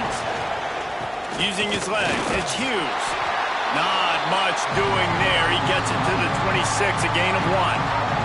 formations. Using his legs, it's Hughes. Not much doing there. He gets it to the 26, a gain of 1.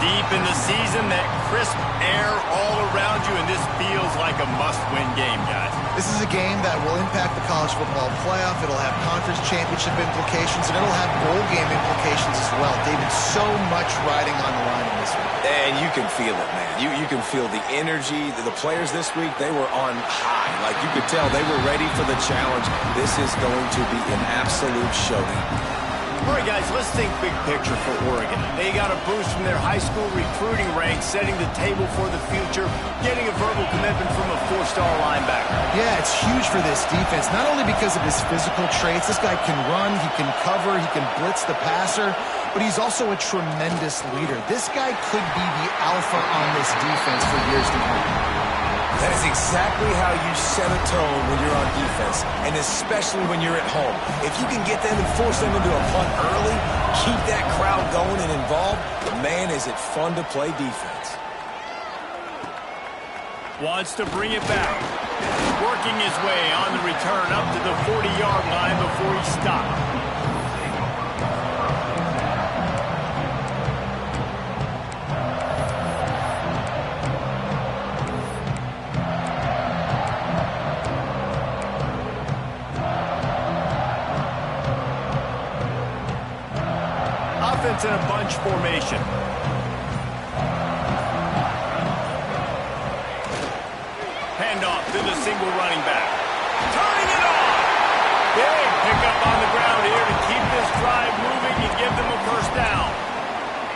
Deep in the season, that crisp air all around you, and this feels like a must-win game, guys. This is a game that will impact the college football playoff. It'll have conference championship implications, and it'll have bowl game implications as well. David, so much riding on the line in this one. And you can feel it, man. You can feel the energy. The players this week, they were on high. Like, you could tell they were ready for the challenge. This is going to be an absolute showdown. All right, guys, let's think big picture for Oregon. They got a boost from their high school recruiting ranks, setting the table for the future, getting a verbal commitment from a 4-star linebacker. Yeah, it's huge for this defense, not only because of his physical traits. This guy can run, he can cover, he can blitz the passer, but he's also a tremendous leader. This guy could be the alpha on this defense for years to come. That is exactly how you set a tone when you're on defense, and especially when you're at home. If you can get them and force them into a punt early, keep that crowd going and involved, man, is it fun to play defense. Wants to bring it back. Working his way on the return up to the 40-yard line before he stopped. Offense in a bunch formation. Handoff to the single running back. Turning it on! Big pickup on the ground here to keep this drive moving and give them a first down.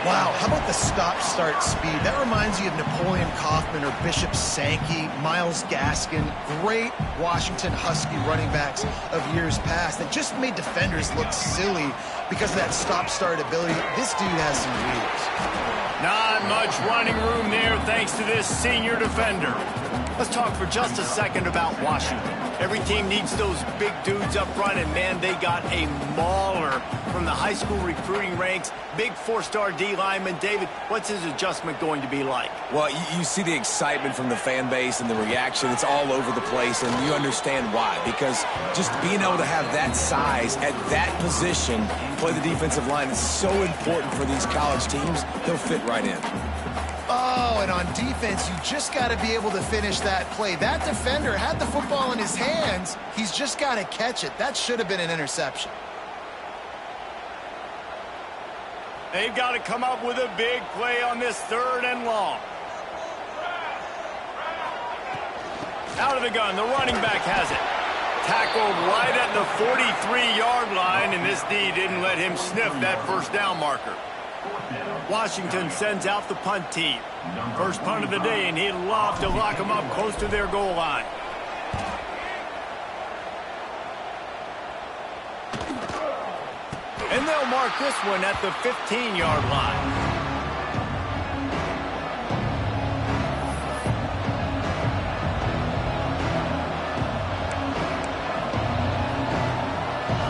Wow, how about the stop-start speed? That reminds you of Napoleon Kaufman or Bishop Sankey, Myles Gaskin, great Washington Husky running backs of years past that just made defenders look silly because of that stop-start ability. This dude has some wheels. Not much running room there thanks to this senior defender. Let's talk for just a second about Washington. Every team needs those big dudes up front, and man, they got a mauler from the high school recruiting ranks. Big 4-star D lineman. David, what's his adjustment going to be like? Well, you see the excitement from the fan base and the reaction. It's all over the place, and you understand why. Because just being able to have that size at that position, play the defensive line, is so important for these college teams. They'll fit right in. Oh, and on defense, you just got to be able to finish that play. That defender had the football in his hands. He's just got to catch it. That should have been an interception. They've got to come up with a big play on this 3rd and long. Out of the gun, the running back has it. Tackled right at the 43-yard line, and this D didn't let him sniff that first down marker. Washington sends out the punt team. First punt of the day, and he'd love to lock them up close to their goal line. And they'll mark this one at the 15-yard line.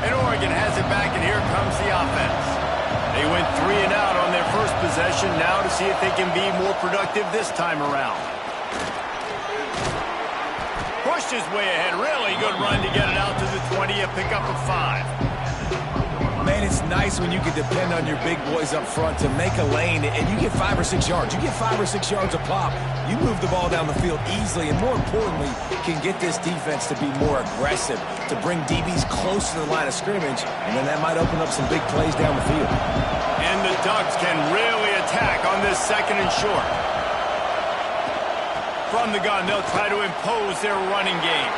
And Oregon has it back, and here comes the offense. They went 3 and out on their first possession, now to see if they can be more productive this time around. Pushed his way ahead, really good run to get it out to the 20, a pickup of 5. Man, it's nice when you can depend on your big boys up front to make a lane, and you get 5 or 6 yards. You get 5 or 6 yards a pop. You move the ball down the field easily, and more importantly, can get this defense to be more aggressive, to bring DBs close to the line of scrimmage, and then that might open up some big plays down the field. And the Ducks can really attack on this 2nd and short. From the gun, they'll try to impose their running game.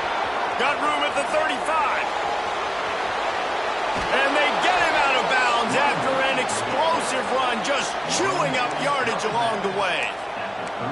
Got room at the 35. And they get him out of bounds after an explosive run, just chewing up yardage along the way.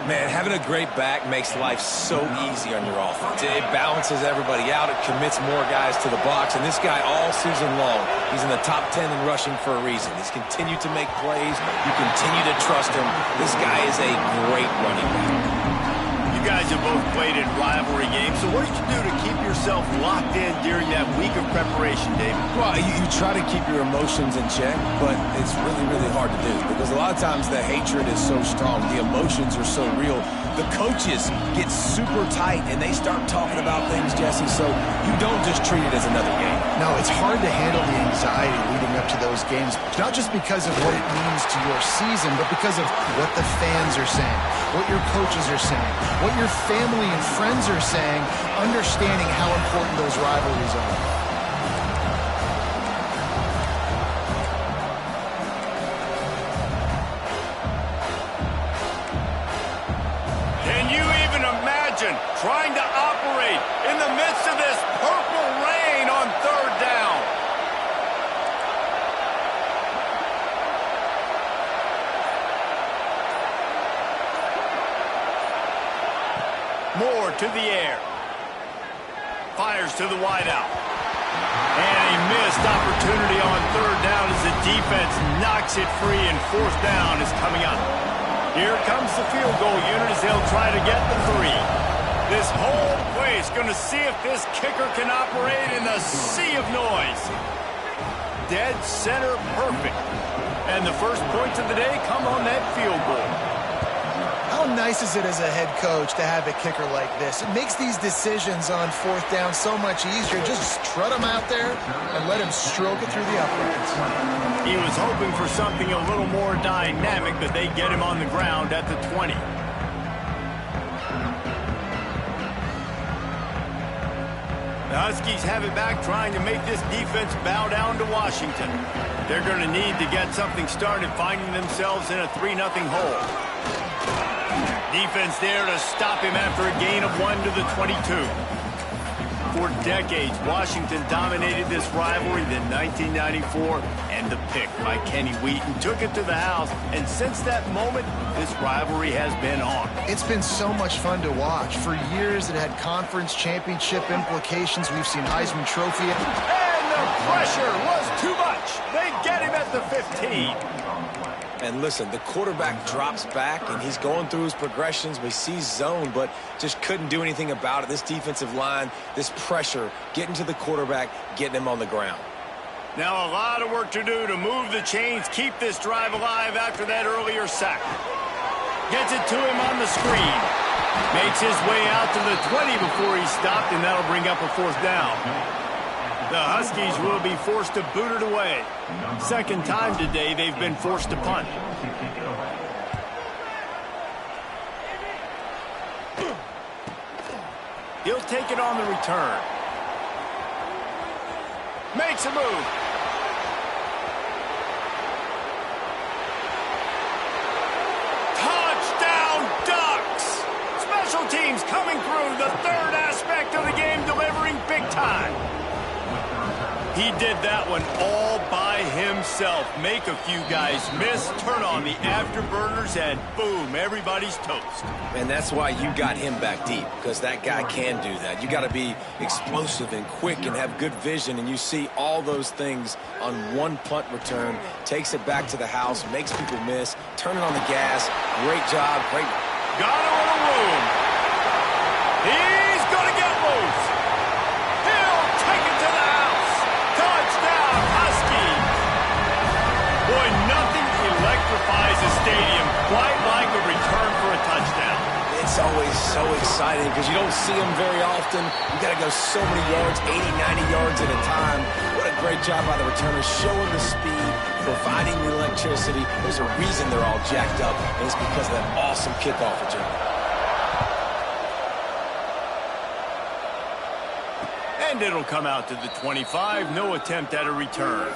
Man, having a great back makes life so easy on your offense. It balances everybody out. It commits more guys to the box. And this guy all season long, he's in the top 10 in rushing for a reason. He's continued to make plays. You continue to trust him. This guy is a great running back. You guys guys have both played in rivalry games, so what did you do to keep yourself locked in during that week of preparation, David? Well, you try to keep your emotions in check, but it's really, really hard to do because a lot of times the hatred is so strong. The emotions are so real. The coaches get super tight, and they start talking about things, Jesse, so you don't just treat it as another game. No, it's hard to handle the anxiety leading up to those games, not just because of what it means to your season, but because of what the fans are saying, what your coaches are saying, what your family and friends are saying, understanding how important those rivalries are. Can you even imagine trying to operate in the midst of this purple rain on third down? Moore to the air. Fires to the wideout. And a missed opportunity on third down as the defense knocks it free, and fourth down is coming up. Here comes the field goal unit as they'll try to get the 3. This whole place going to see if this kicker can operate in the sea of noise. Dead center perfect. And the first points of the day come on that field goal. How nice is it as a head coach to have a kicker like this? It makes these decisions on fourth down so much easier. Just strut him out there and let him stroke it through the uprights. He was hoping for something a little more dynamic, but they get him on the ground at the 20. The Huskies have it back, trying to make this defense bow down to Washington. They're going to need to get something started, finding themselves in a 3-0 hole. Defense there to stop him after a gain of 1 to the 22. For decades, Washington dominated this rivalry. Then 1994, and the pick by Kenny Wheaton took it to the house. And since that moment, this rivalry has been on. It's been so much fun to watch. For years, it had conference championship implications. We've seen Heisman Trophy. And the pressure was too much. They get him at the 15. And listen, the quarterback drops back, and he's going through his progressions. We see zone, but just couldn't do anything about it. This defensive line, this pressure, getting to the quarterback, getting him on the ground. Now a lot of work to do to move the chains, keep this drive alive after that earlier sack. Gets it to him on the screen. Makes his way out to the 20 before he's stopped, and that'll bring up a fourth down. The Huskies will be forced to boot it away. Second time today they've been forced to punt. He'll take it on the return. Makes a move. Touchdown Ducks! Special teams coming through, the third aspect of the game, delivering big time. He did that one all by himself. Make a few guys miss, turn on the afterburners, and boom, everybody's toast. And that's why you got him back deep, because that guy can do that. You got to be explosive and quick and have good vision, and you see all those things on one punt return. Takes it back to the house, makes people miss, turning on the gas. Great job, great. Got him in a room. He's going to get loose. He'll take it to the house. Touchdown, Huskies. Boy, nothing electrifies a stadium quite like a return for a touchdown. It's always so exciting because you don't see them very often. You got to go so many yards, 80, 90 yards at a time. What a great job by the returners, showing the speed, providing the electricity. There's a reason they're all jacked up, and it's because of that awesome kickoff return. And it'll come out to the 25. No attempt at a return.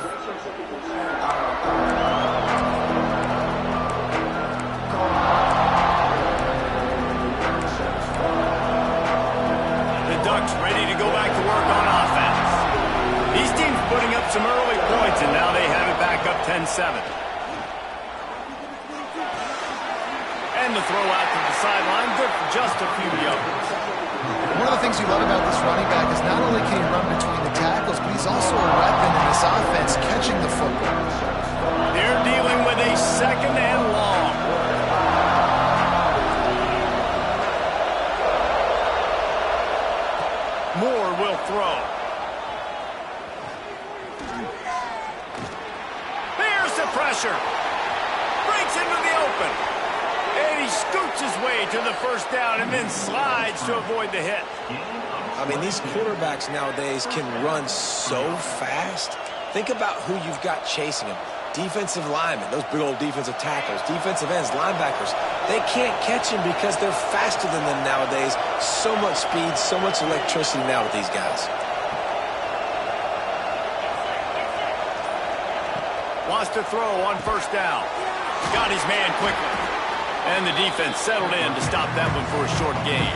The Ducks ready to go back to work on offense. These teams putting up some early points, and now they have it back up 10-7. And the throw out to the sideline, good for just a few yards. One of the things you love about this running back is not only can he run between the tackles, but he's also a weapon in this offense, catching the football. They're dealing with a second and long. throw. Here's the pressure. Breaks into the open. And he scoots his way to the first down and then slides to avoid the hit. I mean, these quarterbacks nowadays can run so fast. Think about who you've got chasing them. Defensive linemen, those big old defensive tackles, defensive ends, linebackers. They can't catch him because they're faster than them nowadays. So much speed, so much electricity now with these guys. Wants to throw on first down. Got his man quickly. And the defense settled in to stop that one for a short gain.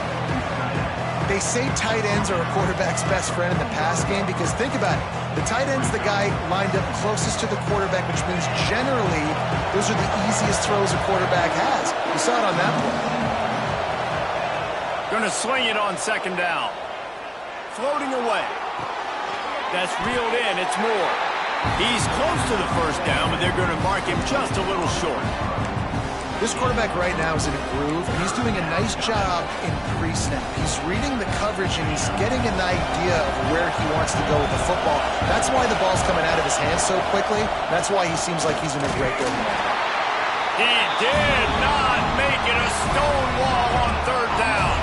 They say tight ends are a quarterback's best friend in the pass game because think about it. The tight end's the guy lined up closest to the quarterback, which means generally those are the easiest throws a quarterback has. You saw it on that play. Gonna swing it on second down. Floating away. That's reeled in. It's Moore. He's close to the first down, but they're gonna mark him just a little short. This quarterback right now is in a groove, and he's doing a nice job in pre-snap. He's reading the coverage, and he's getting an idea of where he wants to go with the football. That's why the ball's coming out of his hands so quickly. That's why he seems like he's in a great good mood. He did not make it a stone wall on third down.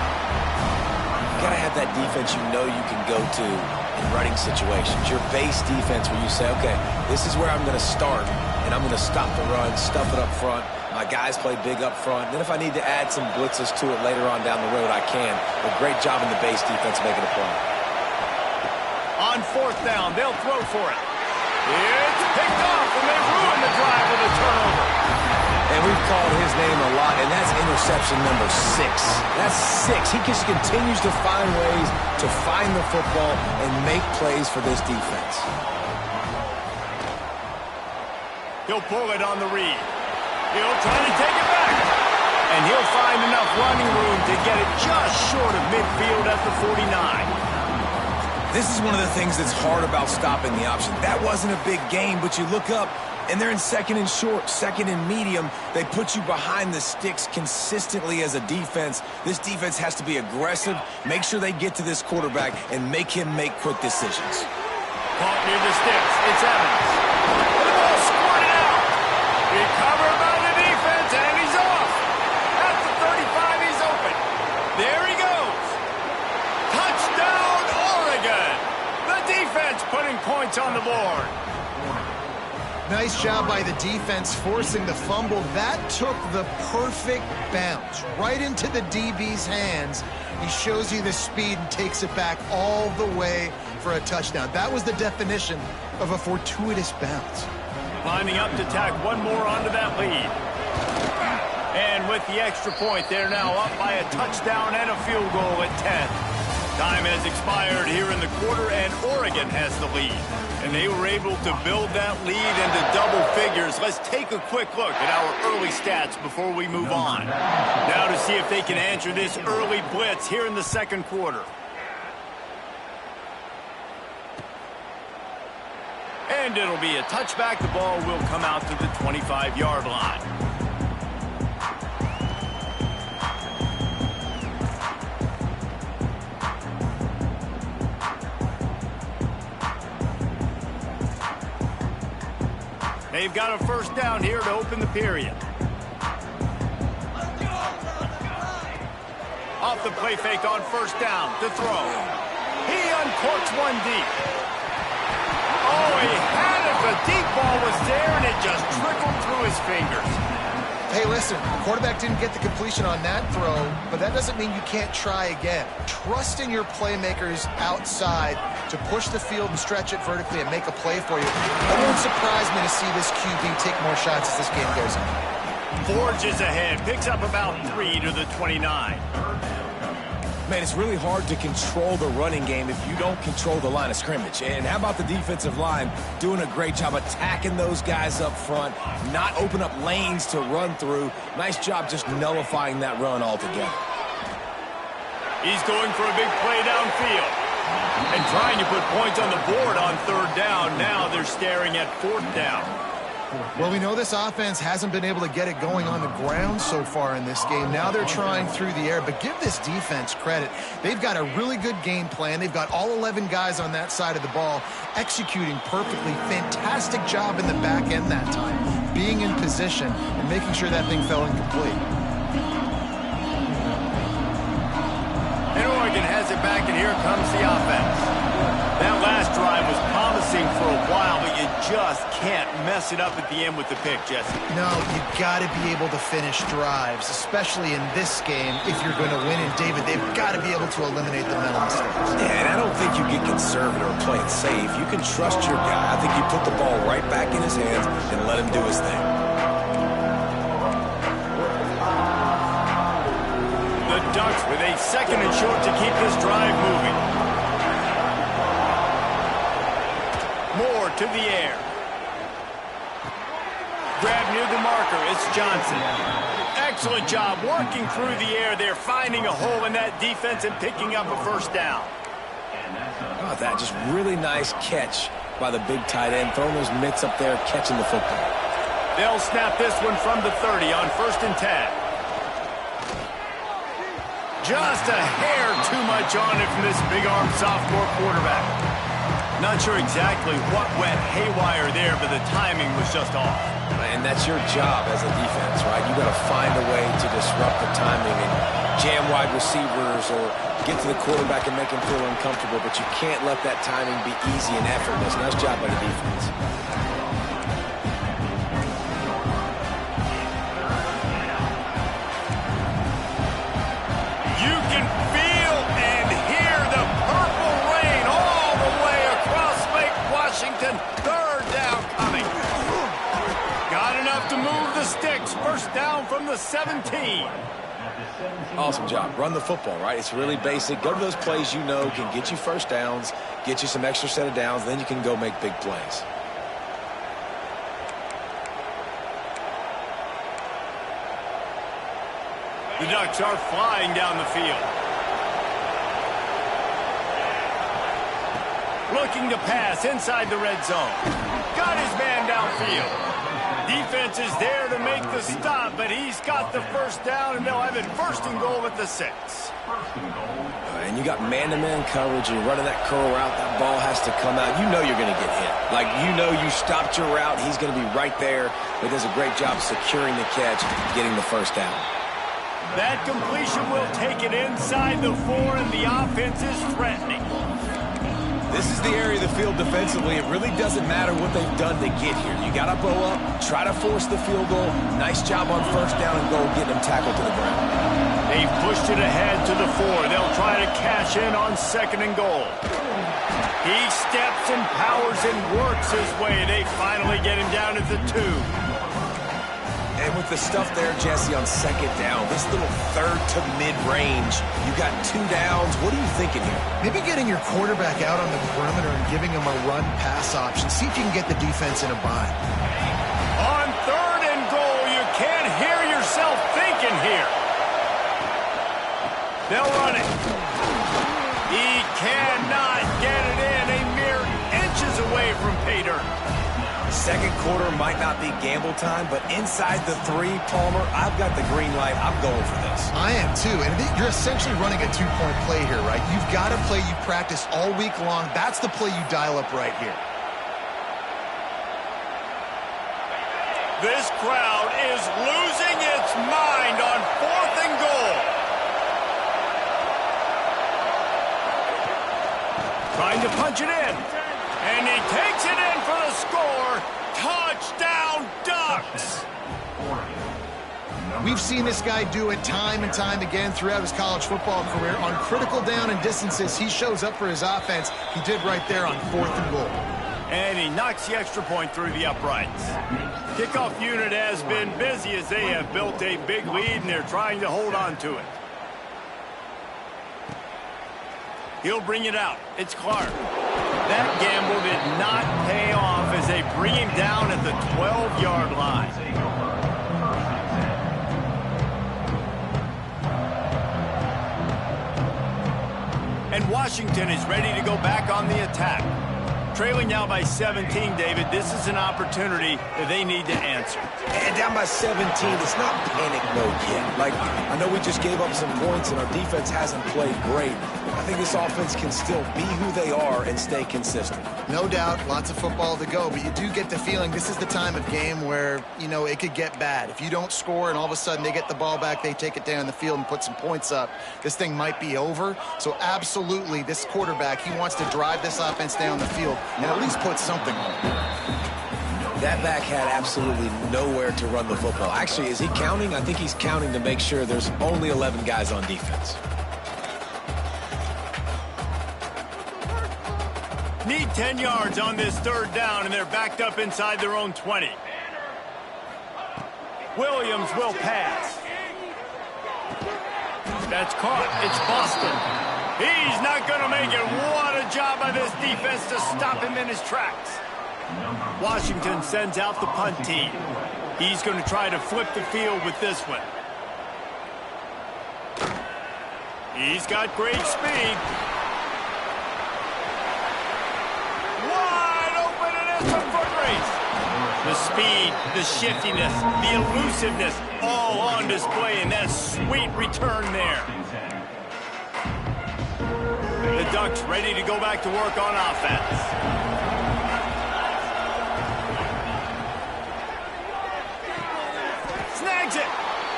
You gotta have that defense you know you can go to in running situations. Your base defense where you say, okay, this is where I'm gonna start, and I'm gonna stop the run, stuff it up front. My guys play big up front. Then if I need to add some blitzes to it later on down the road, I can. A great job in the base defense making a play. On fourth down, they'll throw for it. It's picked off, and they ruin the drive with a turnover. And we've called his name a lot, and that's interception number 6. That's 6. He just continues to find ways to find the football and make plays for this defense. He'll pull it on the read. He'll try to take it back. And he'll find enough running room to get it just short of midfield at the 49. This is one of the things that's hard about stopping the option. That wasn't a big gain, but you look up, and they're in second and short, second and medium. They put you behind the sticks consistently as a defense. This defense has to be aggressive, make sure they get to this quarterback, and make him make quick decisions. Caught near the sticks. It's Evans. And the ball squirted out. Recovered by the defense, and he's off. At the 35, he's open. There he goes. Touchdown, Oregon. The defense putting points on the board. Nice job by the defense forcing the fumble. That took the perfect bounce right into the DB's hands. He shows you the speed and takes it back all the way for a touchdown. That was the definition of a fortuitous bounce. Lining up to tack one more onto that lead. And with the extra point, they're now up by a touchdown and a field goal at 10. Time has expired here in the quarter, and Oregon has the lead. And they were able to build that lead into double figures. Let's take a quick look at our early stats before we move on. Now to see if they can answer this early blitz here in the second quarter. And it'll be a touchback. The ball will come out to the 25-yard line. They've got a first down here to open the period. Off the play fake on first down to throw. He uncorks one deep. Oh, he had it. The deep ball was there, and it just trickled through his fingers. Hey, listen, the quarterback didn't get the completion on that throw, but that doesn't mean you can't try again. Trust in your playmakers outside to push the field and stretch it vertically and make a play for you. It won't surprise me to see this QB take more shots as this game goes on. Forges ahead, picks up about 3 to the 29. Man, it's really hard to control the running game if you don't control the line of scrimmage. And how about the defensive line doing a great job attacking those guys up front, not open up lanes to run through. Nice job just nullifying that run altogether. He's going for a big play downfield and trying to put points on the board on third down. Now they're staring at fourth down. Well, we know this offense hasn't been able to get it going on the ground so far in this game. Now they're trying through the air, but give this defense credit. They've got a really good game plan. They've got all 11 guys on that side of the ball executing perfectly. Fantastic job in the back end that time, being in position and making sure that thing fell incomplete. And Oregon has it back, and here comes the offense. That last drive was promising for a while, but you just can't mess it up at the end with the pick, Jesse. No, you've got to be able to finish drives, especially in this game if you're going to win. And, David, they've got to be able to eliminate the mental mistakes. Yeah, and I don't think you get conservative or play it safe. You can trust your guy. I think you put the ball right back in his hands and let him do his thing. The Ducks with a second and short to keep this drive moving. Moore to the air. Grab near the marker. It's Johnson. Excellent job working through the air there, finding a hole in that defense and picking up a first down. Oh, that just really nice catch by the big tight end, throwing those mitts up there, catching the football. They'll snap this one from the 30 on 1st and 10. Just a hair too much on it from this big-armed sophomore quarterback. Not sure exactly what went haywire there, but the timing was just off. And that's your job as a defense, right? You got to find a way to disrupt the timing and jam wide receivers or get to the quarterback and make him feel uncomfortable, but you can't let that timing be easy and effortless. Nice job by the defense. You can feel and hear the purple rain all the way across Lake Washington. 3rd down coming. Got enough to move the sticks. 1st down from the 17. Awesome job. Run the football, right? It's really basic. Go to those plays you know can get you first downs, get you some extra set of downs, then you can go make big plays. The Ducks are flying down the field. Looking to pass inside the red zone. Got his man downfield. Defense is there to make the stop, but he's got the first down, and they'll have it 1st and goal at the 6. And you got man-to-man coverage, and you're running that curl route. That ball has to come out. You know you're going to get hit. Like, you know you stopped your route. He's going to be right there. He does a great job securing the catch, getting the first down. That completion will take it inside the 4, and the offense is threatening. This is the area of the field defensively. It really doesn't matter what they've done to get here. You got to bow up, try to force the field goal. Nice job on 1st down and goal, getting them tackled to the ground. They pushed it ahead to the 4. They'll try to cash in on 2nd and goal. He steps and powers and works his way. They finally get him down at the 2. And with the stuff there, Jesse, on 2nd down, this little 3rd to mid-range, you got 2 downs. What are you thinking here? Maybe getting your quarterback out on the perimeter and giving him a run-pass option. See if you can get the defense in a bind. On 3rd and goal, you can't hear yourself thinking here. They'll run it. He cannot get it in. A mere inches away from pay dirt. 2nd quarter might not be gamble time, but inside the 3, Palmer, I've got the green light. I'm going for this. I am too, and you're essentially running a 2-point play here, right? You've got a play you practice all week long. That's the play you dial up right here. This crowd is losing its mind on 4th and goal. Trying to punch it in. And he takes it in for the score. Touchdown, Ducks! We've seen this guy do it time and time again throughout his college football career. On critical down and distances, he shows up for his offense. He did right there on 4th and goal. And he knocks the extra point through the uprights. Kickoff unit has been busy as they have built a big lead, and they're trying to hold on to it. He'll bring it out. It's Clark. That gamble did not pay off as they bring him down at the 12-yard line. And Washington is ready to go back on the attack. Trailing now by 17, David. This is an opportunity that they need to answer. And down by 17, it's not panic mode yet. Like, I know we just gave up some points and our defense hasn't played great. I think this offense can still be who they are and stay consistent. No doubt, lots of football to go, but you do get the feeling this is the time of game where, you know, it could get bad. If you don't score and all of a sudden they get the ball back, they take it down the field and put some points up, this thing might be over. So absolutely, this quarterback, he wants to drive this offense down the field and at least put something on it. That back had absolutely nowhere to run the football. Actually, is he counting? I think he's counting to make sure there's only 11 guys on defense. Need 10 yards on this third down, and they're backed up inside their own 20. Williams will pass. That's caught. It's Boston. He's not going to make it. What a job by this defense to stop him in his tracks. Washington sends out the punt team. He's going to try to flip the field with this one. He's got great speed. Wide open, and it's a foot race. The speed, the shiftiness, the elusiveness, all on display in that sweet return there. The Ducks ready to go back to work on offense. Snags it.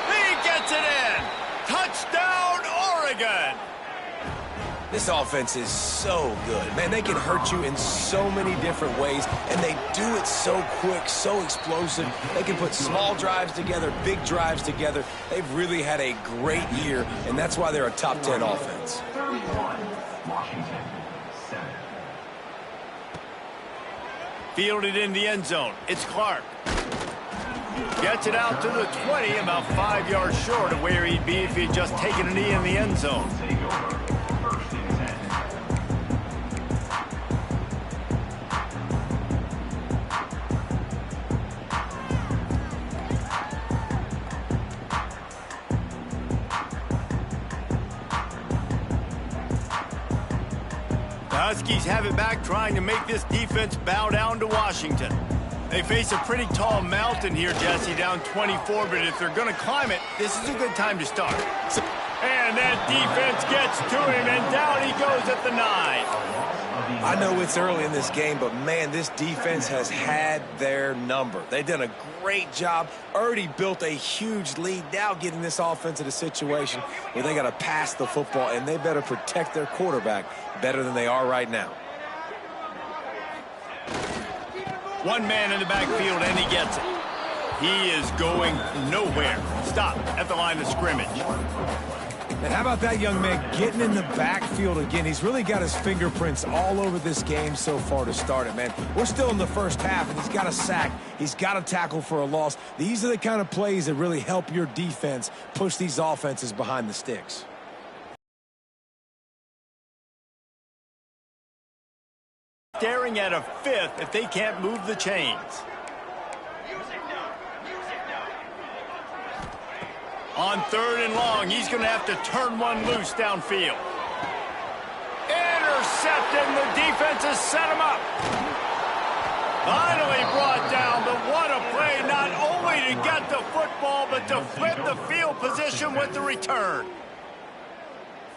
He gets it in. Touchdown, Oregon. This offense is so good. Man, they can hurt you in so many different ways, and they do it so quick, so explosive. They can put small drives together, big drives together. They've really had a great year, and that's why they're a top 10 offense. Fielded in the end zone. It's Clark. Gets it out to the 20, about 5 yards short of where he'd be if he'd just taken a knee in the end zone. The Huskies have it back, trying to make this defense bow down to Washington. They face a pretty tall mountain here, Jesse, down 24, but if they're going to climb it, this is a good time to start. And that defense gets to him, and down he goes at the 9. I know it's early in this game, but man, this defense has had their number. They've done a great job, already built a huge lead, now getting this offense in a situation where they got to pass the football, and they better protect their quarterback better than they are right now. One man in the backfield, and he gets it. He is going nowhere. Stop at the line of scrimmage. And how about that young man getting in the backfield again? He's really got his fingerprints all over this game so far to start it, man. We're still in the first half, and he's got a sack. He's got a tackle for a loss. These are the kind of plays that really help your defense push these offenses behind the sticks. Staring at a fifth if they can't move the chains. On 3rd and long, he's going to have to turn one loose downfield. Intercepted, and the defense has set him up. Finally brought down, but what a play, not only to get the football, but to flip the field position with the return.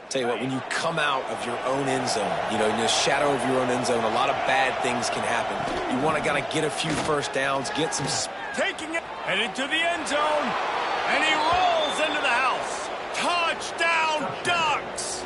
Tell you what, when you come out of your own end zone, you know, in the shadow of your own end zone, a lot of bad things can happen. You want to kind of get a few first downs, get some... Taking it, headed to the end zone, and he rolls into the house. Touchdown, Ducks!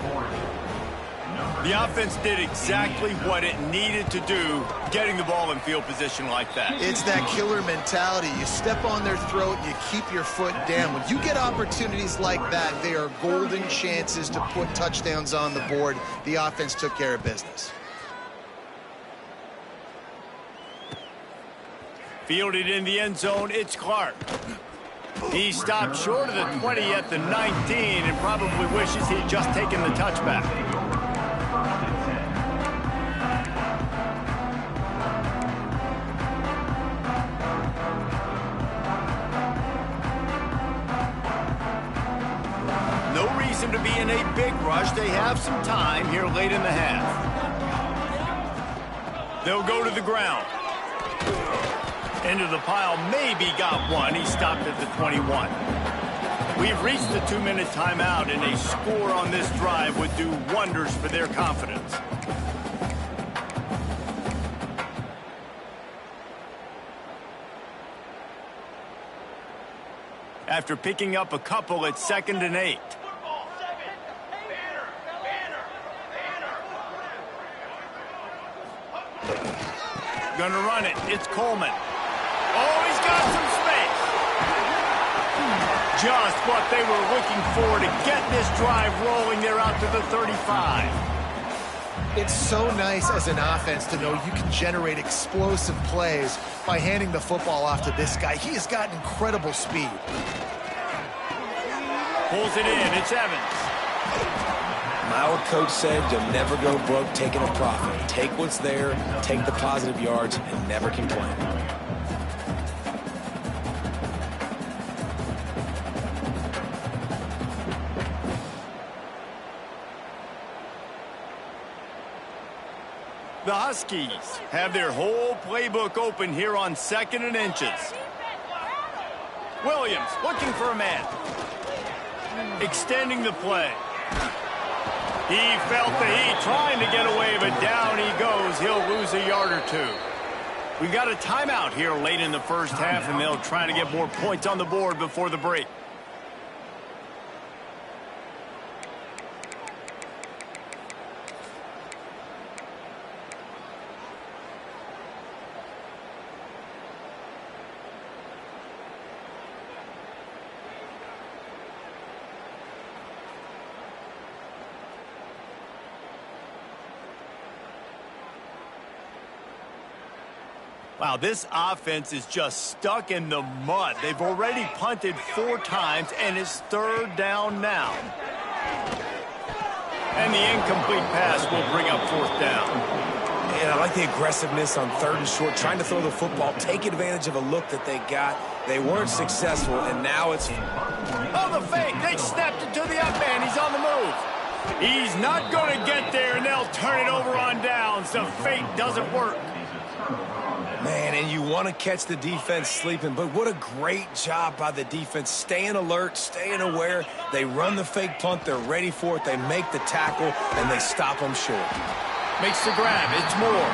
The offense did exactly what it needed to do, getting the ball in field position like that. It's that killer mentality. You step on their throat, you keep your foot down. When you get opportunities like that, they are golden chances to put touchdowns on the board. The offense took care of business. Fielded in the end zone, it's Clark. He stopped short of the 20 at the 19 and probably wishes he'd just taken the touchback. No reason to be in a big rush. They have some time here late in the half. They'll go to the ground. Into the pile, maybe got one. He stopped at the 21. We've reached the 2-minute timeout, and a score on this drive would do wonders for their confidence. After picking up a couple at 2nd and 8. Gonna run it. It's Coleman. Oh, he's got some space. Just what they were looking for to get this drive rolling. They're out to the 35. It's so nice as an offense to know you can generate explosive plays by handing the football off to this guy. He has got incredible speed. Pulls it in. It's Evans. My old coach said you'll never go broke taking a profit. Take what's there, take the positive yards, and never complain. The Huskies have their whole playbook open here on 2nd and inches. Williams looking for a man. Extending the play. He felt the heat trying to get away, but down he goes. He'll lose a yard or two. We got a timeout here late in the first half, and they'll try to get more points on the board before the break. Wow, this offense is just stuck in the mud. They've already punted 4 times, and it's 3rd down now. And the incomplete pass will bring up 4th down. And I like the aggressiveness on 3rd and short, trying to throw the football, take advantage of a look that they got. They weren't successful, and now it's... Oh, the fake. They snapped it to the up man. He's on the move. He's not going to get there, and they'll turn it over on downs. The fake doesn't work. Man, and you want to catch the defense sleeping, but what a great job by the defense. Staying alert, staying aware. They run the fake punt. They're ready for it. They make the tackle, and they stop them short. Makes the grab. It's Moore.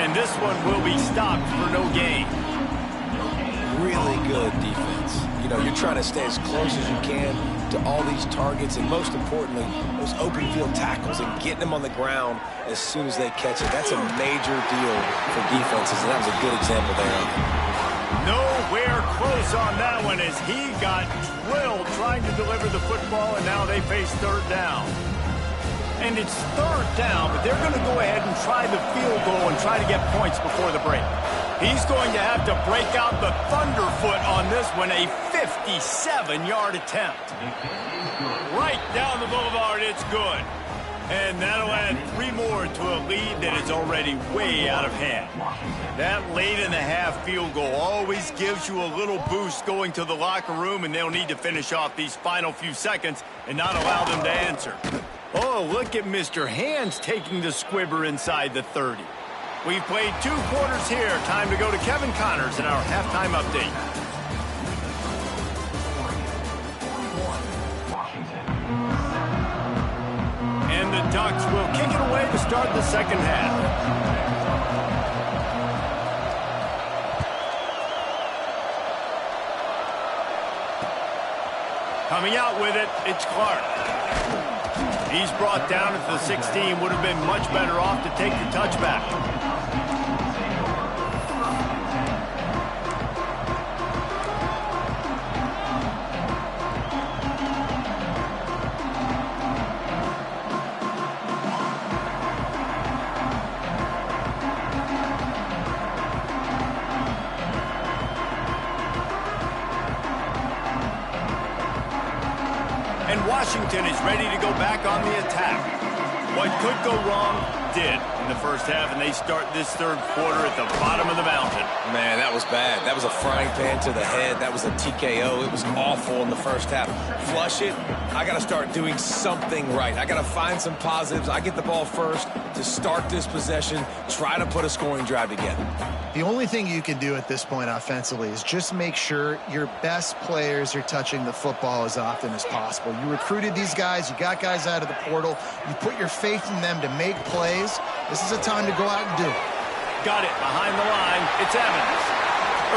And this one will be stopped for no gain. Really good defense. You know, you're trying to stay as close as you can to all these targets, and most importantly, those open field tackles and getting them on the ground as soon as they catch it. That's a major deal for defenses, and that was a good example there. Nowhere close on that one as he got drilled trying to deliver the football, and now they face 3rd down. And it's 3rd down, but they're going to go ahead and try the field goal and try to get points before the break. He's going to have to break out the thunderfoot on this one, a 57-yard attempt. Right down the boulevard, it's good. And that'll add 3 more to a lead that is already way out of hand. That late-in-the-half field goal always gives you a little boost going to the locker room, and they'll need to finish off these final few seconds and not allow them to answer. Oh, look at Mr. Hands taking the squibber inside the 30. We've played 2 quarters here. Time to go to Kevin Connors in our halftime update. And the Ducks will kick it away to start the 2nd half. Coming out with it, it's Clark. He's brought down at the 16. Would have been much better off to take the touchback. And Washington is ready to go back on the attack. What could go wrong did in the first half, and they start this third quarter at the bottom of the mountain. Man, that was bad. That was a frying pan to the head. That was a TKO. It was awful in the first half. Flush it. I got to start doing something right. I got to find some positives. I get the ball first to start this possession, try to put a scoring drive together. The only thing you can do at this point offensively is just make sure your best players are touching the football as often as possible. You recruited these guys. You got guys out of the portal. You put your faith in them to make plays. This is a time to go out and do it. Got it behind the line. It's Evans.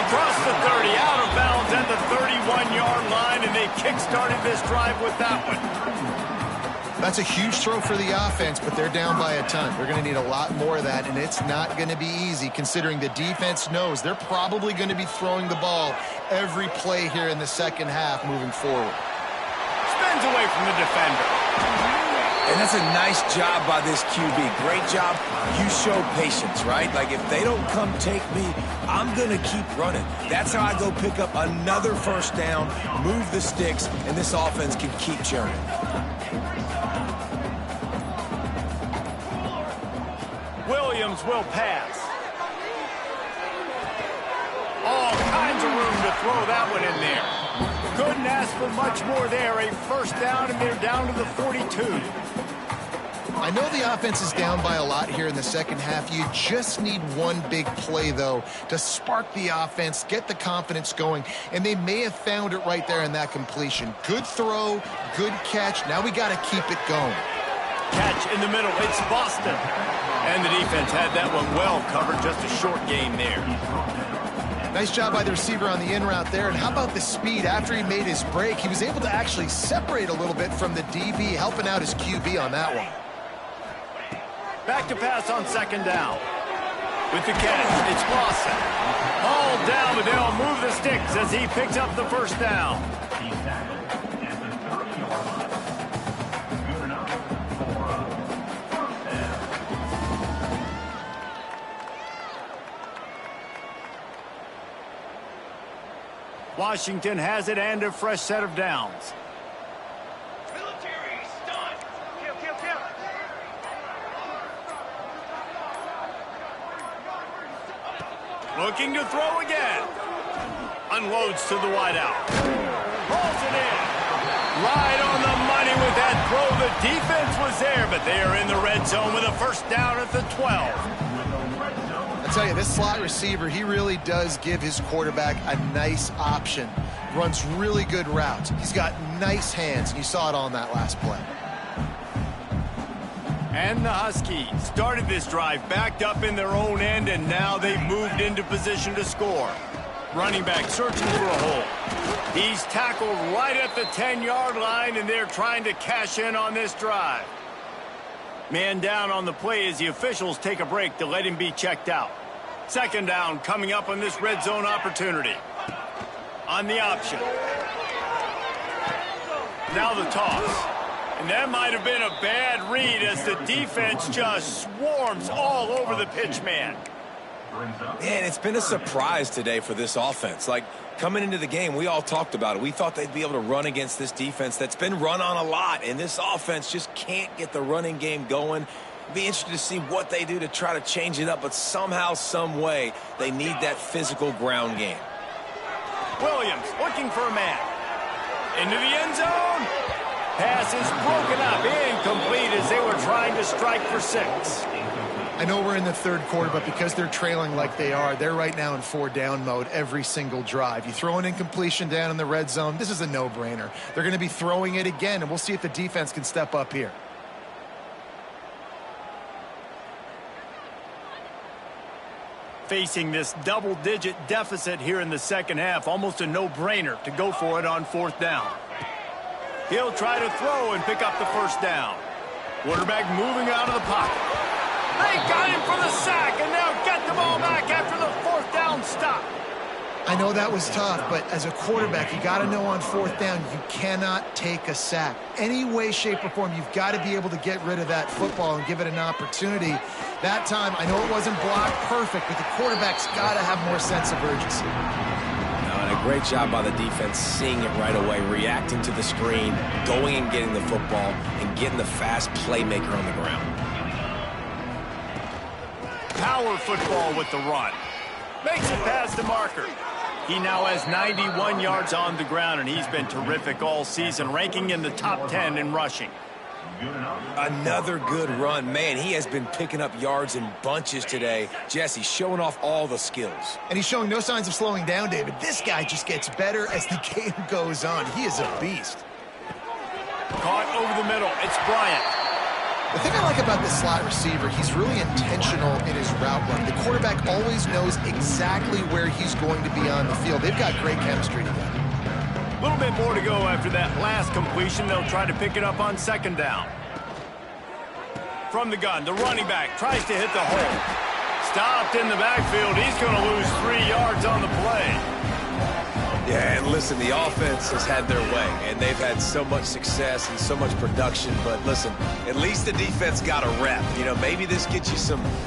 Across the 30, out of bounds at the 31-yard line, and they kick-started this drive with that one. That's a huge throw for the offense, but they're down by a ton. They're going to need a lot more of that, and it's not going to be easy considering the defense knows they're probably going to be throwing the ball every play here in the second half moving forward. Spins away from the defender. And that's a nice job by this QB. Great job. You show patience, right? Like, if they don't come take me, I'm going to keep running. That's how I go pick up another first down, move the sticks, and this offense can keep churning. Williams will pass. All kinds of room to throw that one in there. Couldn't ask for much more there. A first down, and they're down to the 42. I know the offense is down by a lot here in the second half. You just need one big play, though, to spark the offense, get the confidence going, and they may have found it right there in that completion. Good throw, good catch. Now we got to keep it going. Catch in the middle. It's Boston. And the defense had that one well covered. Just a short gain there. Nice job by the receiver on the in route there. And how about the speed? After he made his break, he was able to actually separate a little bit from the DB, helping out his QB on that one. Back to pass on second down. With the catch, it's Lawson. Hauled down, but they'll move the sticks as he picks up the first down. Washington has it and a fresh set of downs. Military stunt. Kill, kill, kill. Looking to throw again. Unloads to the wideout. Pulls it in. Right on the money with that throw. The defense was there, but they are in the red zone with a first down at the 12. I tell you, this slot receiver, he really does give his quarterback a nice option. Runs really good routes. He's got nice hands, and you saw it all in that last play. And the Huskies started this drive backed up in their own end, and now they've moved into position to score. Running back searching for a hole. He's tackled right at the 10-yard line, and they're trying to cash in on this drive. Man down on the play as the officials take a break to let him be checked out. Second down coming up on this red zone opportunity. On the option. Now the toss. And that might have been a bad read as the defense just swarms all over the pitch man. Man, it's been a surprise today for this offense. Like, coming into the game, we all talked about it. We thought they'd be able to run against this defense that's been run on a lot, and this offense just can't get the running game going. Be interested to see what they do to try to change it up, but somehow, some way, they need that physical ground game. Williams looking for a man. Into the end zone. Pass is broken up, incomplete as they were trying to strike for 6. I know we're in the third quarter, but because they're trailing like they are, they're right now in 4-down mode every single drive. You throw an incompletion down in the red zone, this is a no-brainer. They're going to be throwing it again, and we'll see if the defense can step up here. Facing this double-digit deficit here in the second half, almost a no-brainer to go for it on 4th down. He'll try to throw and pick up the first down. Quarterback moving out of the pocket. They got him for the sack, and now get the ball back after the 4th down stop. I know that was tough, but as a quarterback, you got to know on 4th down, you cannot take a sack. Any way, shape, or form, you've got to be able to get rid of that football and give it an opportunity. That time, I know it wasn't blocked perfect, but the quarterback's got to have more sense of urgency. And a great job by the defense seeing it right away, reacting to the screen, going and getting the football, and getting the fast playmaker on the ground. power football with the run. Makes it past the marker. He now has 91 yards on the ground, and he's been terrific all season, ranking in the top 10 in rushing. Another good run. Man, he has been picking up yards in bunches today. Jesse showing off all the skills. And he's showing no signs of slowing down, David. This guy just gets better as the game goes on. He is a beast. Caught over the middle. It's Bryant. The thing I like about this slot receiver, he's really intentional in his route run. The quarterback always knows exactly where he's going to be on the field. They've got great chemistry together. A little bit more to go after that last completion. They'll try to pick it up on second down. From the gun, the running back tries to hit the hole. Stopped in the backfield. He's going to lose 3 yards on the play. Yeah, and listen, the offense has had their way, and they've had so much success and so much production. But listen, at least the defense got a rep. You know, maybe this gets you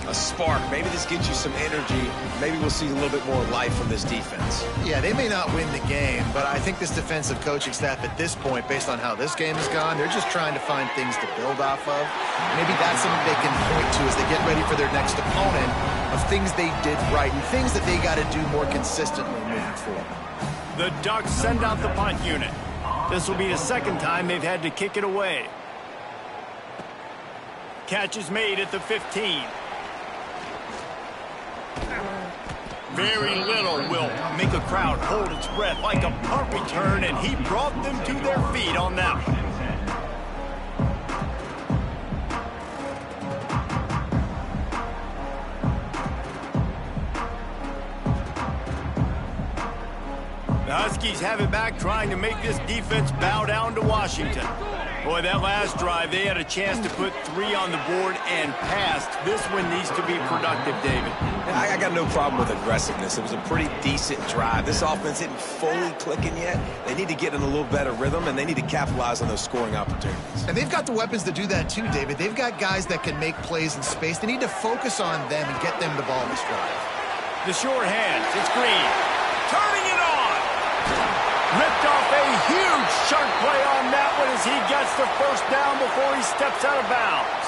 a spark. Maybe this gets you some energy. Maybe we'll see a little bit more life from this defense. Yeah, they may not win the game, but I think this defensive coaching staff at this point, based on how this game has gone, they're just trying to find things to build off of. Maybe that's something they can point to as they get ready for their next opponent, of things they did right and things that they got to do more consistently moving forward. The Ducks send out the punt unit. This will be the second time they've had to kick it away. Catch is made at the 15. Very little will make a crowd hold its breath like a punt return, and he brought them to their feet on that one. The Huskies have it back, trying to make this defense bow down to Washington. Boy, that last drive, they had a chance to put 3 on the board and passed. This one needs to be productive, David. I got no problem with aggressiveness. It was a pretty decent drive. This offense isn't fully clicking yet. They need to get in a little better rhythm, and they need to capitalize on those scoring opportunities. And they've got the weapons to do that too, David. They've got guys that can make plays in space. They need to focus on them and get them the ball this drive. The short hands, it's Green. Turning it on. Ripped off a huge sharp play on that one as he gets the first down before he steps out of bounds.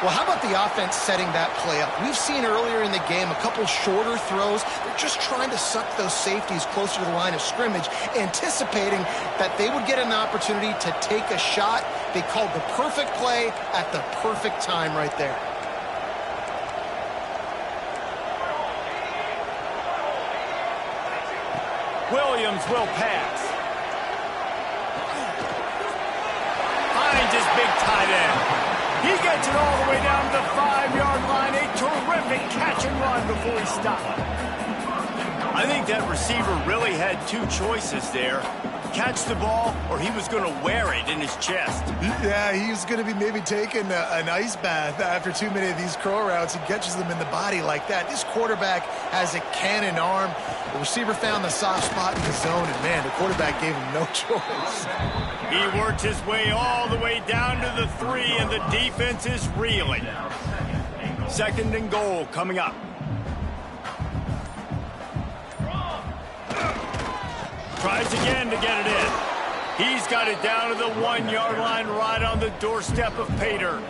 Well, how about the offense setting that play up? We've seen earlier in the game a couple shorter throws. They're just trying to suck those safeties closer to the line of scrimmage, anticipating that they would get an opportunity to take a shot. They called the perfect play at the perfect time right there. Williams will pass. Finds his big tight end. He gets it all the way down to the 5-yard line. A terrific catch and run before he stopped. I think that receiver really had 2 choices there. Catch the ball, or he was going to wear it in his chest. Yeah, he's going to be maybe taking an ice bath after too many of these curl routes. He catches them in the body like that. This quarterback has a cannon arm. The receiver found the soft spot in the zone, and man, the quarterback gave him no choice. He worked his way all the way down to the 3, and the defense is reeling. Second and goal coming up. Tries again to get it in. He's got it down to the 1-yard line right on the doorstep of Pater.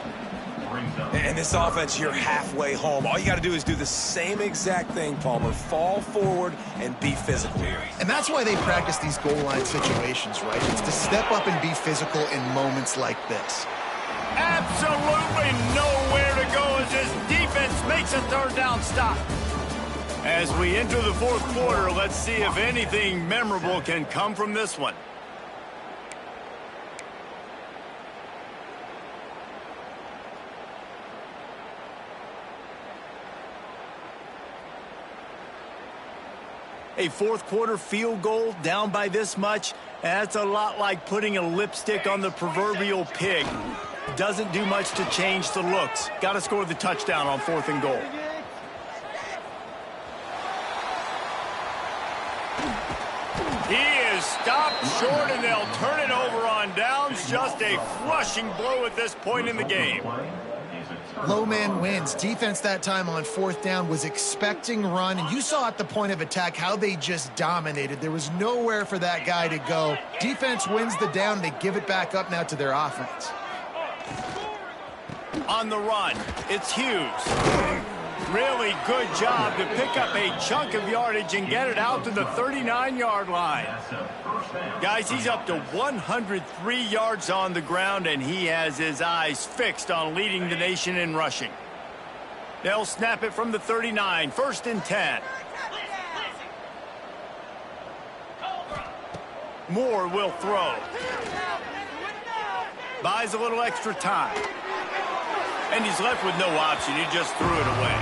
And this offense, you're halfway home. All you got to do is do the same exact thing, Palmer. Fall forward and be physical here. And that's why they practice these goal line situations, right? It's to step up and be physical in moments like this. Absolutely nowhere to go as this defense makes a third down stop. As we enter the fourth quarter, let's see if anything memorable can come from this one. A fourth quarter field goal down by this much, that's a lot like putting a lipstick on the proverbial pig. Doesn't do much to change the looks. Got to score the touchdown on 4th and goal. He is stopped short, and they'll turn it over on downs. Just a crushing blow at this point in the game. Low man wins. Defense that time on 4th down was expecting run, and you saw at the point of attack how they just dominated. There was nowhere for that guy to go. Defense wins the down. They give it back up now to their offense. On the run, it's Hughes. Really good job to pick up a chunk of yardage and get it out to the 39-yard line. Guys, he's up to 103 yards on the ground, and he has his eyes fixed on leading the nation in rushing. They'll snap it from the 39, 1st and 10. Moore will throw. Buys a little extra time. And he's left with no option. He just threw it away.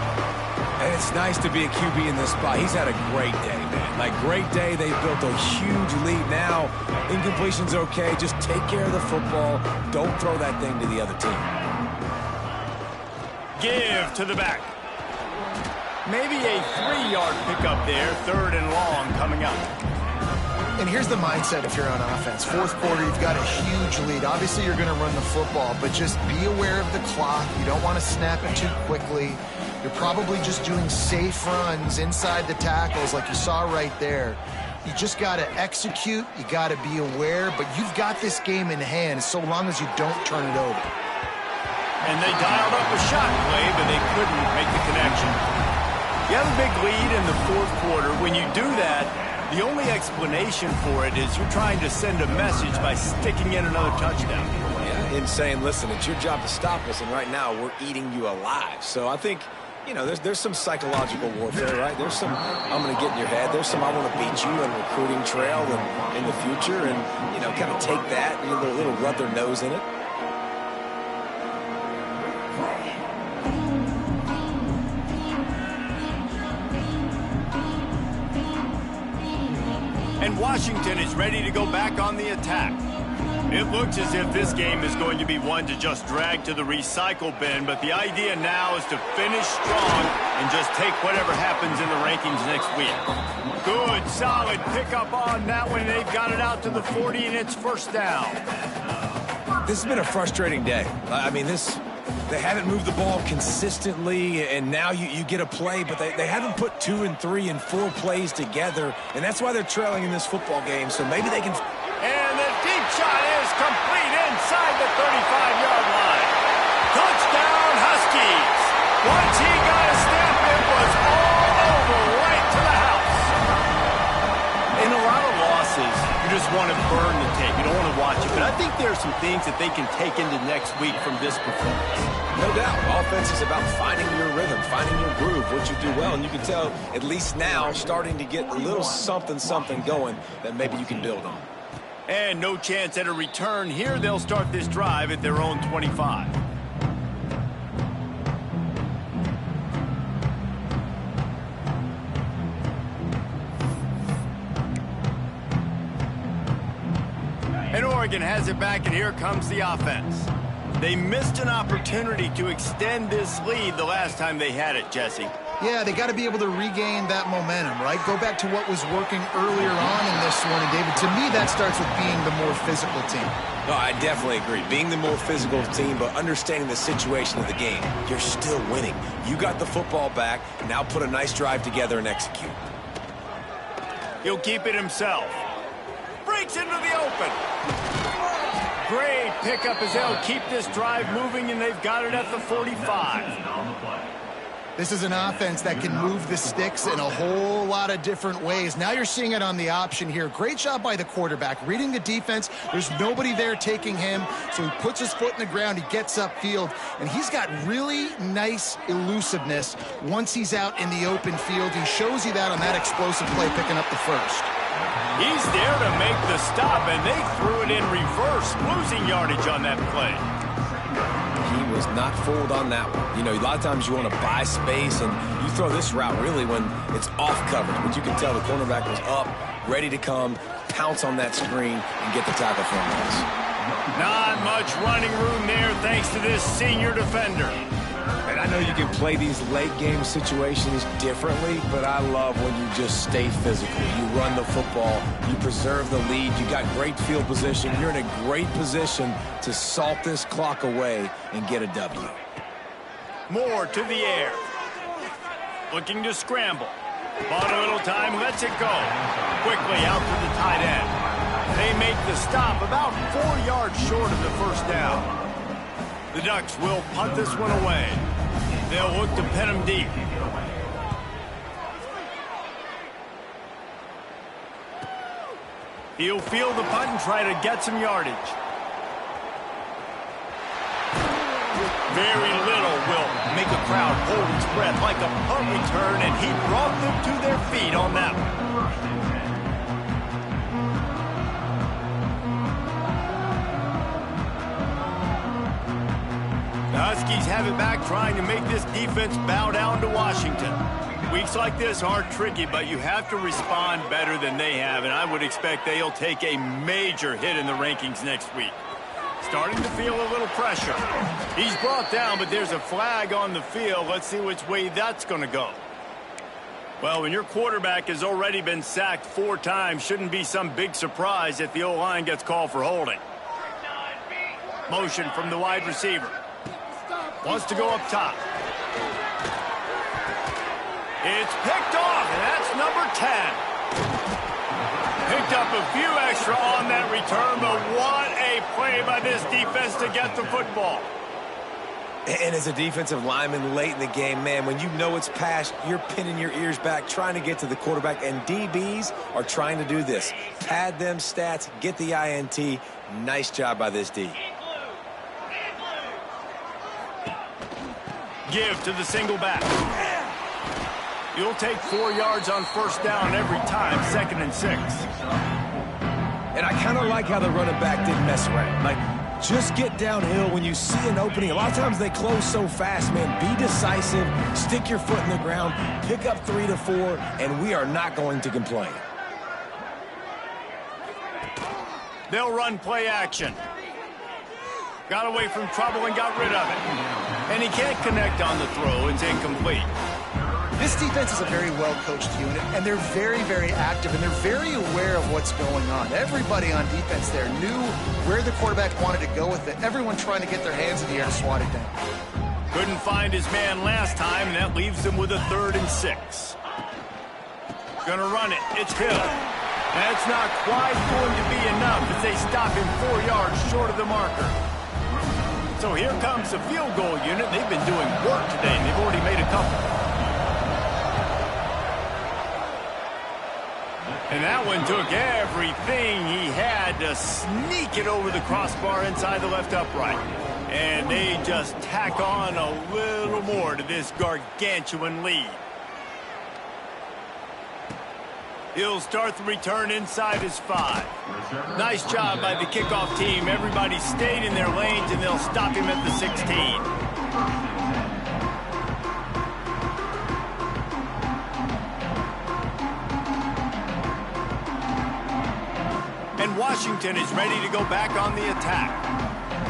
And it's nice to be a QB in this spot. He's had a great day, man. Like, great day. They've built a huge lead now. Incompletion's okay. Just take care of the football. Don't throw that thing to the other team. Give to the back. Maybe a 3-yard pickup there. 3rd and long coming up. And here's the mindset if you're on offense. 4th quarter, you've got a huge lead. Obviously, you're going to run the football, but just be aware of the clock. You don't want to snap it too quickly. You're probably just doing safe runs inside the tackles like you saw right there. You just got to execute. You got to be aware, but you've got this game in hand so long as you don't turn it over. And they dialed up a shot play, but they couldn't make the connection. You have a big lead in the 4th quarter. When you do that, the only explanation for it is you're trying to send a message by sticking in another touchdown. Yeah, and saying, listen, it's your job to stop us, and right now we're eating you alive. So I think, you know, there's some psychological warfare, right? There's some, I'm going to get in your head. There's some, I want to beat you on recruiting trail and in the future, and, you know, kind of take that, and a little rub their nose in it. And Washington is ready to go back on the attack. It looks as if this game is going to be one to just drag to the recycle bin, but the idea now is to finish strong and just take whatever happens in the rankings next week. Good, solid pickup on that one. They've got it out to the 40, and it's 1st down. This has been a frustrating day. I mean, they haven't moved the ball consistently, and now you get a play, but they haven't put 2 and 3 and 4 plays together, and that's why they're trailing in this football game, so maybe they can... And the deep shot is complete inside the 35-yard line. Touchdown, Huskies. Once he got a stamp, it was all over right to the house. In a lot of losses, you just want to burn the tape. You don't want to watch it. But I think there are some things that they can take into next week from this performance. No doubt. Offense is about finding your rhythm, finding your groove, what you do well. And you can tell, at least now, starting to get a little something going that maybe you can build on. And no chance at a return here. They'll start this drive at their own 25. And Oregon has it back, and here comes the offense. They missed an opportunity to extend this lead the last time they had it, Jesse. Yeah, they got to be able to regain that momentum, right? Go back to what was working earlier on in this one. And, David, to me, that starts with being the more physical team. No, I definitely agree. Being the more physical team, but understanding the situation of the game. You're still winning. You got the football back. Now put a nice drive together and execute. He'll keep it himself. Breaks into the open. Great pickup as they'll keep this drive moving, and they've got it at the 45. This is an offense that can move the sticks in a whole lot of different ways. Now you're seeing it on the option here. Great job by the quarterback. Reading the defense, there's nobody there taking him, so he puts his foot in the ground, he gets upfield, and he's got really nice elusiveness once he's out in the open field. He shows you that on that explosive play, picking up the first. He's there to make the stop, and they threw it in reverse, losing yardage on that play. He was not fooled on that one. You know, a lot of times you want to buy space, and you throw this route really when it's off coverage. But you can tell the cornerback was up, ready to come, pounce on that screen, and get the tackle from us. Not much running room there thanks to this senior defender. And I know you can play these late-game situations differently, but I love when you just stay physical. You run the football, you preserve the lead, you got great field position. You're in a great position to salt this clock away and get a W. Moore to the air. Looking to scramble. Bought a little time, lets it go. Quickly out to the tight end. They make the stop about 4 yards short of the first down. The Ducks will punt this one away. They'll look to pin him deep. He'll field the punt and try to get some yardage. Very little will make a crowd hold its breath like a punt return, and he brought them to their feet on that one. The Huskies have it back, trying to make this defense bow down to Washington. Weeks like this are tricky, but you have to respond better than they have, and I would expect they'll take a major hit in the rankings next week. Starting to feel a little pressure. He's brought down, but there's a flag on the field. Let's see which way that's going to go. Well, when your quarterback has already been sacked 4 times, shouldn't be some big surprise if the O-line gets called for holding. Motion from the wide receiver. Wants to go up top. It's picked off, and that's number 10. Picked up a few extra on that return, but what a play by this defense to get the football. And as a defensive lineman late in the game, man, when you know it's past, you're pinning your ears back, trying to get to the quarterback, and DBs are trying to do this. Pad them stats, get the INT. Nice job by this D. Give to the single back. You'll take 4 yards on first down every time, 2nd and 6. And I kind of like how the running back didn't mess around. Like, just get downhill when you see an opening. A lot of times they close so fast, man. Be decisive, stick your foot in the ground, pick up 3 to 4, and we are not going to complain. They'll run play action. Got away from trouble and got rid of it. And he can't connect on the throw. It's incomplete. This defense is a very well-coached unit, and they're very, very active, and they're very aware of what's going on. Everybody on defense there knew where the quarterback wanted to go with it. Everyone trying to get their hands in the air to swat it down. Couldn't find his man last time, and that leaves them with a 3rd and 6. Gonna run it. It's Hill. That's not quite going to be enough as they stop him 4 yards short of the marker. So here comes the field goal unit. They've been doing work today, and they've already made a couple. And that one took everything he had to sneak it over the crossbar inside the left upright. And they just tack on a little more to this gargantuan lead. He'll start the return inside his 5. Nice job by the kickoff team. Everybody stayed in their lanes, and they'll stop him at the 16. And Washington is ready to go back on the attack.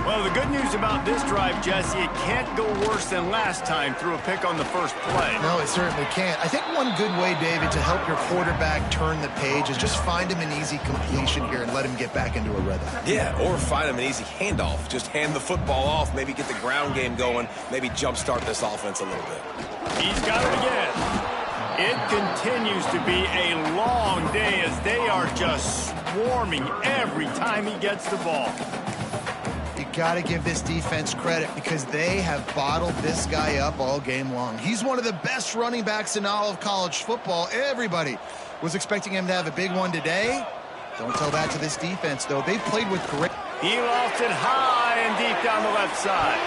Well, the good news about this drive, Jesse, it can't go worse than last time through a pick on the first play. No, it certainly can't. I think one good way, David, to help your quarterback turn the page is just find him an easy completion here and let him get back into a rhythm. Yeah, or find him an easy handoff. Just hand the football off, maybe get the ground game going, maybe jumpstart this offense a little bit. He's got it again. It continues to be a long day as they are just swarming every time he gets the ball. You got to give this defense credit because they have bottled this guy up all game long. He's one of the best running backs in all of college football. Everybody was expecting him to have a big one today. Don't tell that to this defense, though. They've played with great... He lost it high and deep down the left side.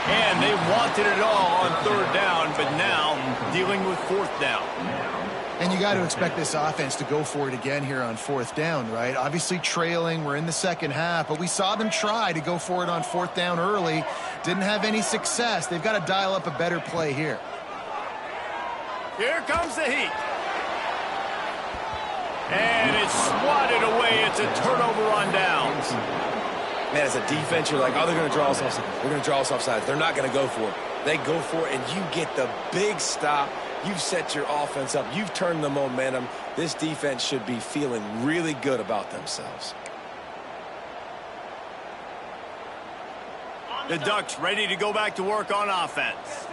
And they wanted it all on 3rd down, but now dealing with 4th down. And you got to expect this offense to go for it again here on 4th down, right? Obviously trailing, we're in the second half, but we saw them try to go for it on 4th down early. Didn't have any success. They've got to dial up a better play here. Here comes the heat. And it's swatted away. It's a turnover on downs. Man, as a defense, you're like, oh, they're going to draw us offside. We're going to draw us offside. They're not going to go for it. They go for it, and you get the big stop. You've set your offense up. You've turned the momentum. This defense should be feeling really good about themselves. The Ducks ready to go back to work on offense.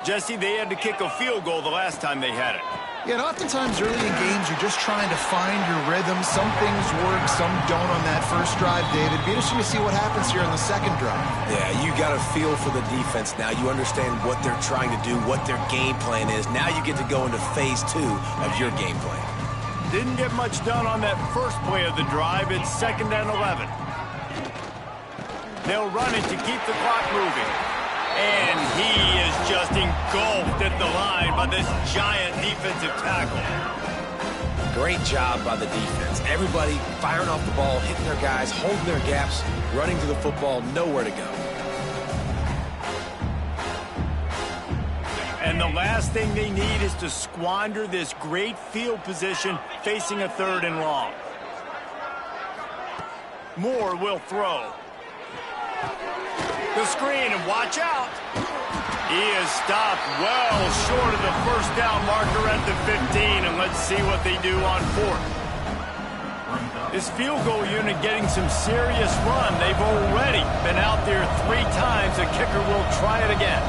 Jesse, they had to kick a field goal the last time they had it. Yeah, and oftentimes early in games, you're just trying to find your rhythm. Some things work, some don't on that first drive, David. Be interesting to see what happens here on the second drive. Yeah, you got a feel for the defense now. You understand what they're trying to do, what their game plan is. Now you get to go into phase 2 of your game plan. Didn't get much done on that first play of the drive. It's 2nd and 11. They'll run it to keep the clock moving. And he is just engulfed at the line by this giant defensive tackle. Great job by the defense. Everybody firing off the ball, hitting their guys, holding their gaps, running to the football, nowhere to go. And the last thing they need is to squander this great field position facing a 3rd and long. Moore will throw. The screen, and watch out. He is stopped well short of the first down marker at the 15, and let's see what they do on 4th. This field goal unit getting some serious run. They've already been out there 3 times. The kicker will try it again.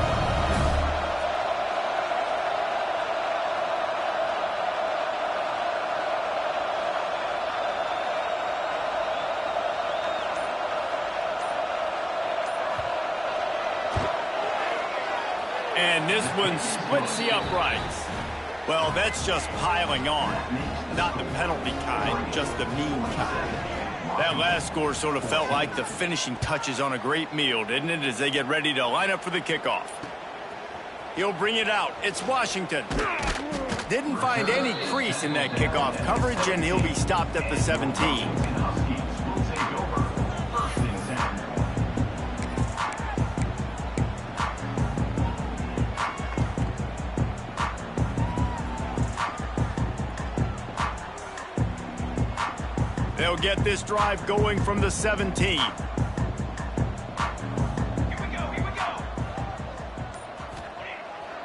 And this one splits the uprights. Well, that's just piling on. Not the penalty kind, just the mean kind. That last score sort of felt like the finishing touches on a great meal, didn't it, as they get ready to line up for the kickoff. He'll bring it out. It's Washington. Didn't find any crease in that kickoff coverage, and he'll be stopped at the 17. They'll get this drive going from the 17. Here we go.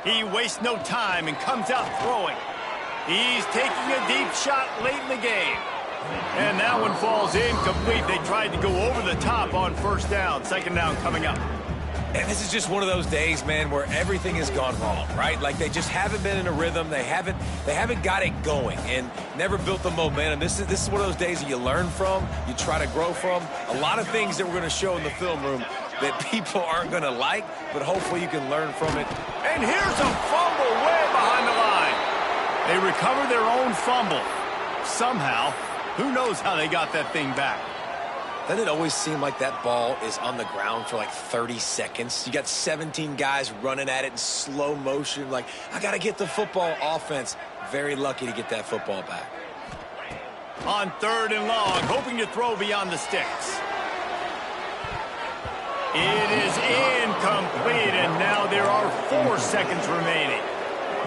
He wastes no time and comes out throwing. He's taking a deep shot late in the game. And that one falls incomplete. They tried to go over the top on 1st down. 2nd down coming up. And this is just one of those days, man, where everything has gone wrong, right? Like they just haven't been in a rhythm. They haven't got it going and never built the momentum. This is one of those days that you learn from, you try to grow from. A lot of things that we're going to show in the film room that people aren't going to like, but hopefully you can learn from it. And here's a fumble way behind the line. They recover their own fumble. Somehow, who knows how they got that thing back. Doesn't it always seem like that ball is on the ground for like 30 seconds? You got 17 guys running at it in slow motion. Like, I got to get the football. Offense, very lucky to get that football back. On 3rd and long, hoping to throw beyond the sticks. It is incomplete, and now there are 4 seconds remaining.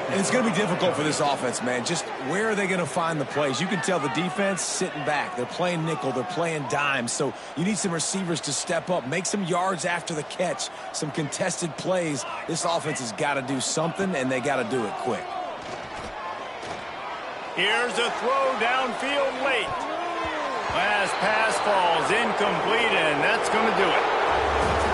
And it's going to be difficult for this offense, man. Just where are they going to find the plays? You can tell the defense sitting back. They're playing nickel. They're playing dime. So you need some receivers to step up, make some yards after the catch, some contested plays. This offense has got to do something, and they got to do it quick. Here's a throw downfield late. Last pass falls incomplete, and that's going to do it.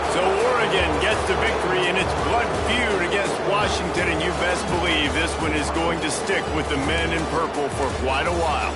So Oregon gets the victory in its blood feud against Washington, and you best believe this one is going to stick with the men in purple for quite a while.